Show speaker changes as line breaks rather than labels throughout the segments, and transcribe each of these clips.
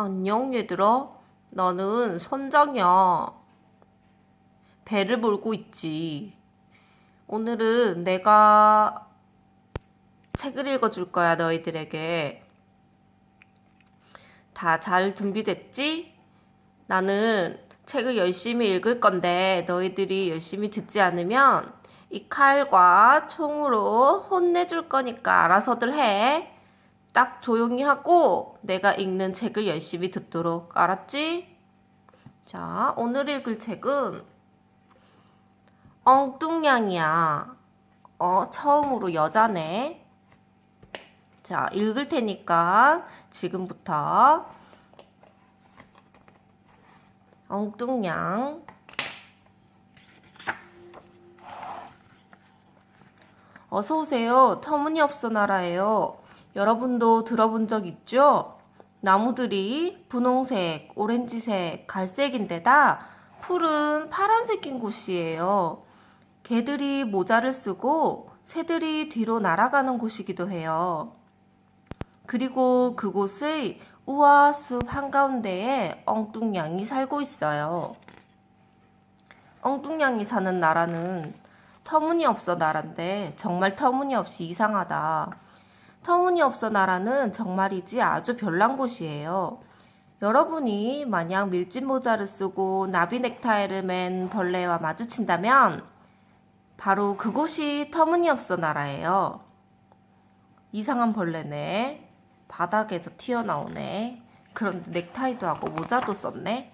안녕 얘들아. 나는 선장이야. 배를 몰고 있지. 오늘은 내가 책을 읽어줄 거야, 너희들에게. 다 잘 준비됐지? 나는 책을 열심히 읽을 건데 너희들이 열심히 듣지 않으면 이 칼과 총으로 혼내줄 거니까 알아서들 해. 딱 조용히 하고 내가 읽는 책을 열심히 듣도록, 알았지? 자, 오늘 읽을 책은 엉뚱냥이야. 처음으로 여자네. 자, 읽을 테니까 지금부터 엉뚱냥. 어서오세요. 터무니없어 나라예요. 여러분도 들어본 적 있죠? 나무들이 분홍색, 오렌지색, 갈색인데다 풀은 파란색인 곳이에요. 개들이 모자를 쓰고 새들이 뒤로 날아가는 곳이기도 해요. 그리고 그곳의 우와 숲 한가운데에 엉뚱냥이 살고 있어요. 엉뚱냥이 사는 나라는 터무니없어 나라인데 정말 터무니없이 이상하다. 터무니없어 나라는 정말이지 아주 별난 곳이에요. 여러분이 만약 밀짚 모자를 쓰고 나비 넥타이를 맨 벌레와 마주친다면 바로 그곳이 터무니없어 나라예요. 이상한 벌레네. 바닥에서 튀어나오네. 그런데 넥타이도 하고 모자도 썼네.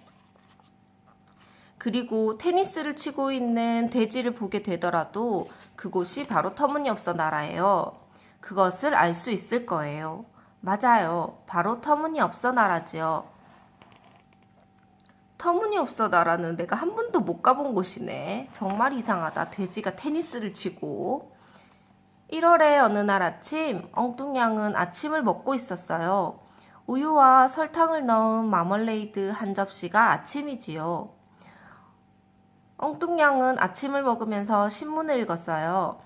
그리고 테니스를 치고 있는 돼지를 보게 되더라도 그곳이 바로 터무니없어 나라예요. 그것을 알 수 있을 거예요. 맞아요. 바로 터무니없어 나라지요. 터무니없어 나라는 내가 한 번도 못 가본 곳이네. 정말 이상하다. 돼지가 테니스를 치고. 1월의 어느 날 아침, 엉뚱냥은 아침을 먹고 있었어요. 우유와 설탕을 넣은 마멀레이드 한 접시가 아침이지요. 엉뚱냥은 아침을 먹으면서 신문을 읽었어요.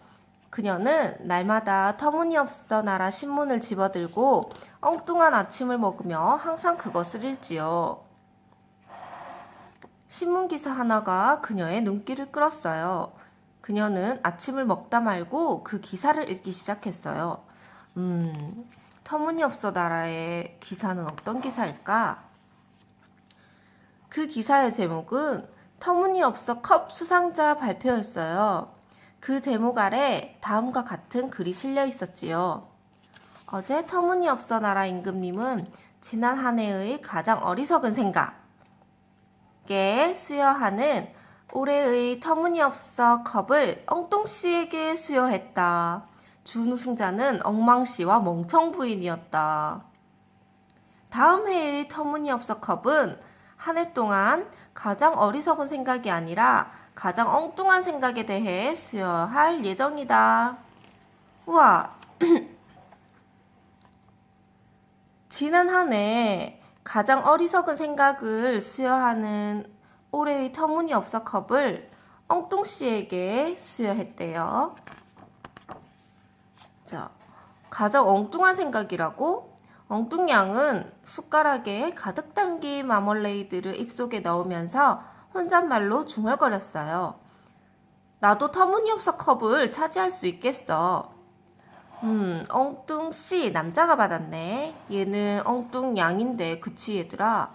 그녀는 날마다 터무니없어 나라 신문을 집어들고 엉뚱한 아침을 먹으며 항상 그것을 읽지요. 신문 기사 하나가 그녀의 눈길을 끌었어요. 그녀는 아침을 먹다 말고 그 기사를 읽기 시작했어요. 터무니없어 나라의 기사는 어떤 기사일까? 그 기사의 제목은 터무니없어 컵 수상자 발표였어요. 그 제목 아래 다음과 같은 글이 실려 있었지요. 어제 터무니없어 나라 임금님은 지난 한 해의 가장 어리석은 생각에 수여하는 올해의 터무니없어 컵을 엉뚱씨에게 수여했다. 준우승자는 엉망씨와 멍청부인이었다. 다음 해의 터무니없어 컵은 한 해 동안 가장 어리석은 생각이 아니라 가장 엉뚱한 생각에 대해 수여할 예정이다. 우와, 지난 한 해 가장 어리석은 생각을 수여하는 올해의 터무니없어 컵을 엉뚱씨에게 수여했대요. 자, 가장 엉뚱한 생각이라고? 엉뚱냥은 숟가락에 가득 담긴 마멀레이드를 입속에 넣으면서 혼잣말로 중얼거렸어요. 나도 터무니없어 컵을 차지할 수 있겠어. 엉뚱씨 남자가 받았네. 얘는 엉뚱양인데 그치 얘들아.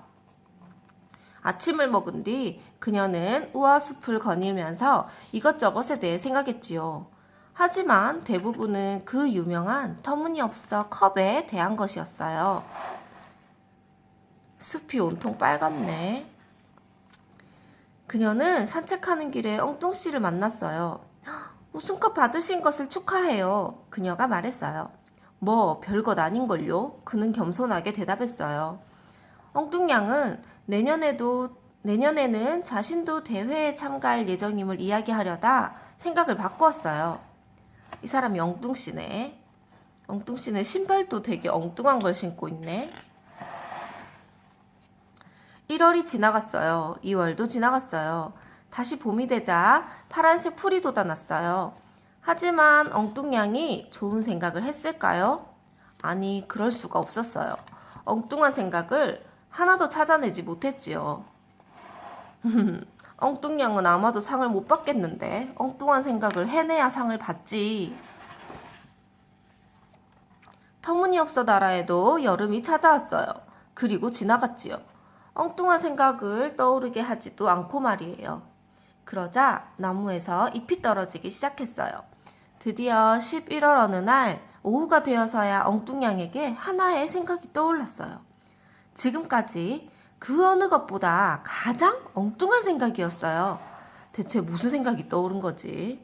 아침을 먹은 뒤 그녀는 우아숲을 거닐면서 이것저것에 대해 생각했지요. 하지만 대부분은 그 유명한 터무니없어 컵에 대한 것이었어요. 숲이 온통 빨갛네. 그녀는 산책하는 길에 엉뚱씨를 만났어요. 우승컵 받으신 것을 축하해요. 그녀가 말했어요. 뭐 별것 아닌걸요? 그는 겸손하게 대답했어요. 엉뚱냥은 내년에는 자신도 대회에 참가할 예정임을 이야기하려다 생각을 바꾸었어요. 이 사람이 엉뚱씨네. 엉뚱씨는 신발도 되게 엉뚱한 걸 신고 있네. 1월이 지나갔어요. 2월도 지나갔어요. 다시 봄이 되자 파란색 풀이 돋아났어요. 하지만 엉뚱냥이 좋은 생각을 했을까요? 아니, 그럴 수가 없었어요. 엉뚱한 생각을 하나도 찾아내지 못했지요. 엉뚱냥은 아마도 상을 못 받겠는데 엉뚱한 생각을 해내야 상을 받지. 터무니없어 나라에도 여름이 찾아왔어요. 그리고 지나갔지요. 엉뚱한 생각을 떠오르게 하지도 않고 말이에요. 그러자 나무에서 잎이 떨어지기 시작했어요. 드디어 11월 어느 날 오후가 되어서야 엉뚱냥에게 하나의 생각이 떠올랐어요. 지금까지 그 어느 것보다 가장 엉뚱한 생각이었어요. 대체 무슨 생각이 떠오른 거지?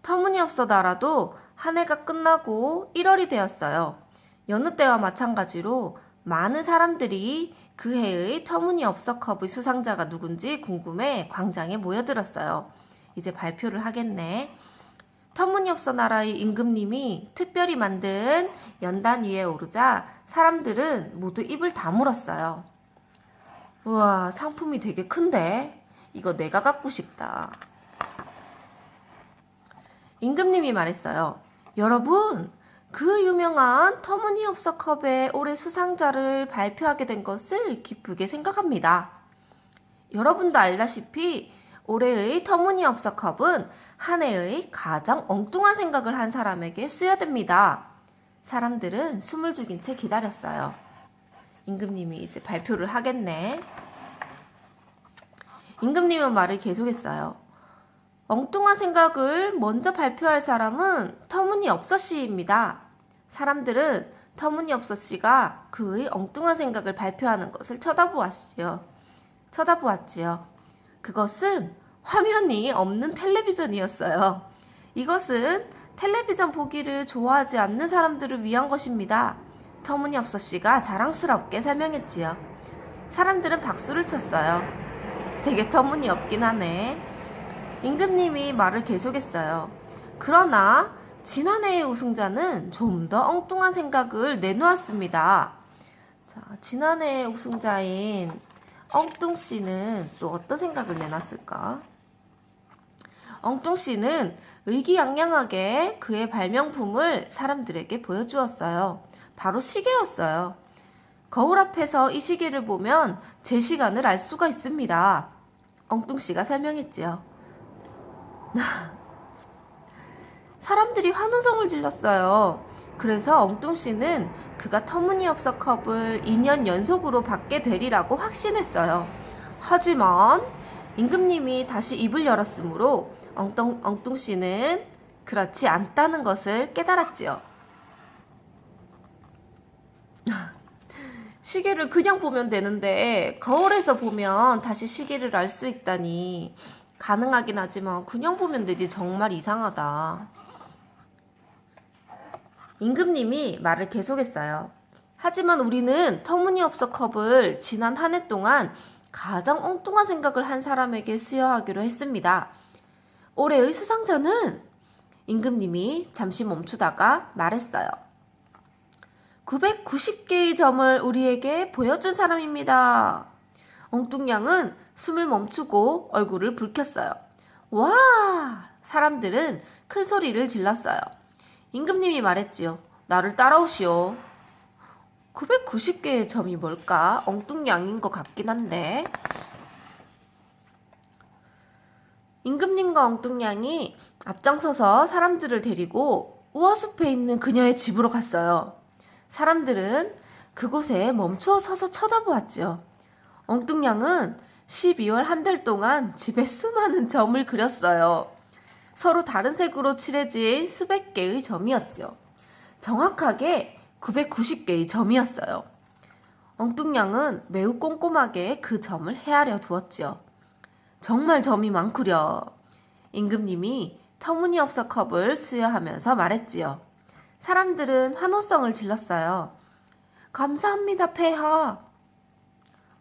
터무니없어 나라도 한 해가 끝나고 1월이 되었어요. 여느 때와 마찬가지로 많은 사람들이 그 해의 터무니없어 컵의 수상자가 누군지 궁금해 광장에 모여들었어요. 이제 발표를 하겠네. 터무니없어 나라의 임금님이 특별히 만든 연단 위에 오르자 사람들은 모두 입을 다물었어요. 우와, 상품이 되게 큰데? 이거 내가 갖고 싶다. 임금님이 말했어요. 여러분, 그 유명한 터무니없어 컵의 올해 수상자를 발표하게 된 것을 기쁘게 생각합니다. 여러분도 알다시피 올해의 터무니없어 컵은 한 해의 가장 엉뚱한 생각을 한 사람에게 수여됩니다. 사람들은 숨을 죽인 채 기다렸어요. 임금님이 이제 발표를 하겠네. 임금님은 말을 계속했어요. 엉뚱한 생각을 먼저 발표할 사람은 터무니없어 씨입니다. 사람들은 터무니없어 씨가 그의 엉뚱한 생각을 발표하는 것을 쳐다보았지요. 그것은 화면이 없는 텔레비전이었어요. 이것은 텔레비전 보기를 좋아하지 않는 사람들을 위한 것입니다. 터무니없어 씨가 자랑스럽게 설명했지요. 사람들은 박수를 쳤어요. 되게 터무니없긴 하네. 임금님이 말을 계속했어요. 그러나 지난해의 우승자는 좀 더 엉뚱한 생각을 내놓았습니다. 자, 지난해의 우승자인 엉뚱씨는 또 어떤 생각을 내놨을까? 엉뚱씨는 의기양양하게 그의 발명품을 사람들에게 보여주었어요. 바로 시계였어요. 거울 앞에서 이 시계를 보면 제 시간을 알 수가 있습니다. 엉뚱씨가 설명했지요. 사람들이 환호성을 질렀어요. 그래서 엉뚱씨는 그가 터무니없어 컵을 2년 연속으로 받게 되리라고 확신했어요. 하지만 임금님이 다시 입을 열었으므로 엉뚱씨는 그렇지 않다는 것을 깨달았지요. 시계를 그냥 보면 되는데 거울에서 보면 다시 시계를 알 수 있다니 가능하긴 하지만 그냥 보면 되지. 정말 이상하다. 임금님이 말을 계속했어요. 하지만 우리는 터무니없어 컵을 지난 한 해 동안 가장 엉뚱한 생각을 한 사람에게 수여하기로 했습니다. 올해의 수상자는 임금님이 잠시 멈추다가 말했어요. 990개의 점을 우리에게 보여준 사람입니다. 엉뚱냥은 숨을 멈추고 얼굴을 붉혔어요. 와! 사람들은 큰 소리를 질렀어요. 임금님이 말했지요. 나를 따라오시오. 990개의 점이 뭘까? 엉뚱냥인 것 같긴 한데. 임금님과 엉뚱냥이 앞장서서 사람들을 데리고 우화숲에 있는 그녀의 집으로 갔어요. 사람들은 그곳에 멈추어 서서 쳐다보았지요. 엉뚱냥은 12월 한 달 동안 집에 수많은 점을 그렸어요. 서로 다른 색으로 칠해진 수백 개의 점이었지요. 정확하게 990개의 점이었어요. 엉뚱냥은 매우 꼼꼼하게 그 점을 헤아려 두었지요. 정말 점이 많구려. 임금님이 터무니없어 컵을 수여하면서 말했지요. 사람들은 환호성을 질렀어요. 감사합니다, 폐하.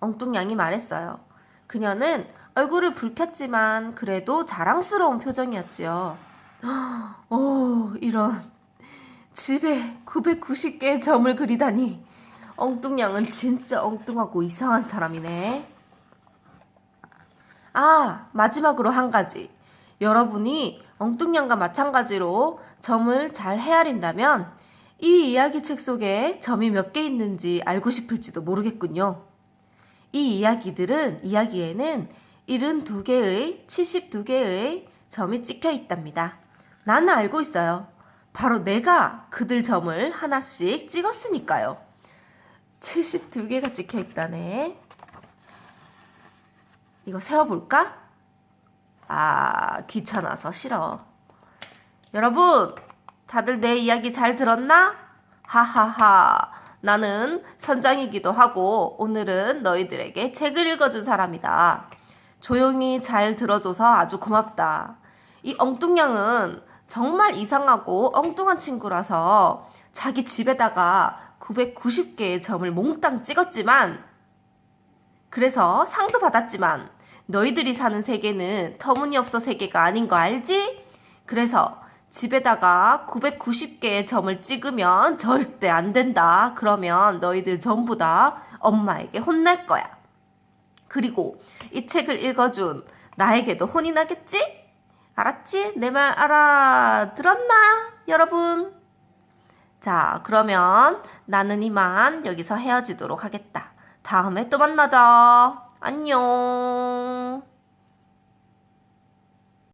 엉뚱냥이 말했어요. 그녀는 얼굴을 붉혔지만 그래도 자랑스러운 표정이었지요. 이런. 집에 990개의 점을 그리다니. 엉뚱냥은 진짜 엉뚱하고 이상한 사람이네. 마지막으로 한 가지. 여러분이 엉뚱냥과 마찬가지로 점을 잘 헤아린다면 이 이야기책 속에 점이 몇 개 있는지 알고 싶을지도 모르겠군요. 이 이야기에는 72개의, 72개의 점이 찍혀 있답니다. 나는 알고 있어요. 바로 내가 그들 점을 하나씩 찍었으니까요. 72개가 찍혀 있다네. 이거 세어볼까? 아, 귀찮아서 싫어. 여러분, 다들 내 이야기 잘 들었나? 하하하. 나는 선장이기도 하고 오늘은 너희들에게 책을 읽어준 사람이다. 조용히 잘 들어줘서 아주 고맙다. 이 엉뚱냥은 정말 이상하고 엉뚱한 친구라서 자기 집에다가 990개의 점을 몽땅 찍었지만 그래서 상도 받았지만 너희들이 사는 세계는 터무니없어 세계가 아닌 거 알지? 그래서 집에다가 990개의 점을 찍으면 절대 안 된다. 그러면 너희들 전부 다 엄마에게 혼날 거야. 그리고 이 책을 읽어준 나에게도 혼이 나겠지? 알았지? 내 말 알아들었나? 여러분? 자, 그러면 나는 이만 여기서 헤어지도록 하겠다. 다음에 또 만나자. 안녕.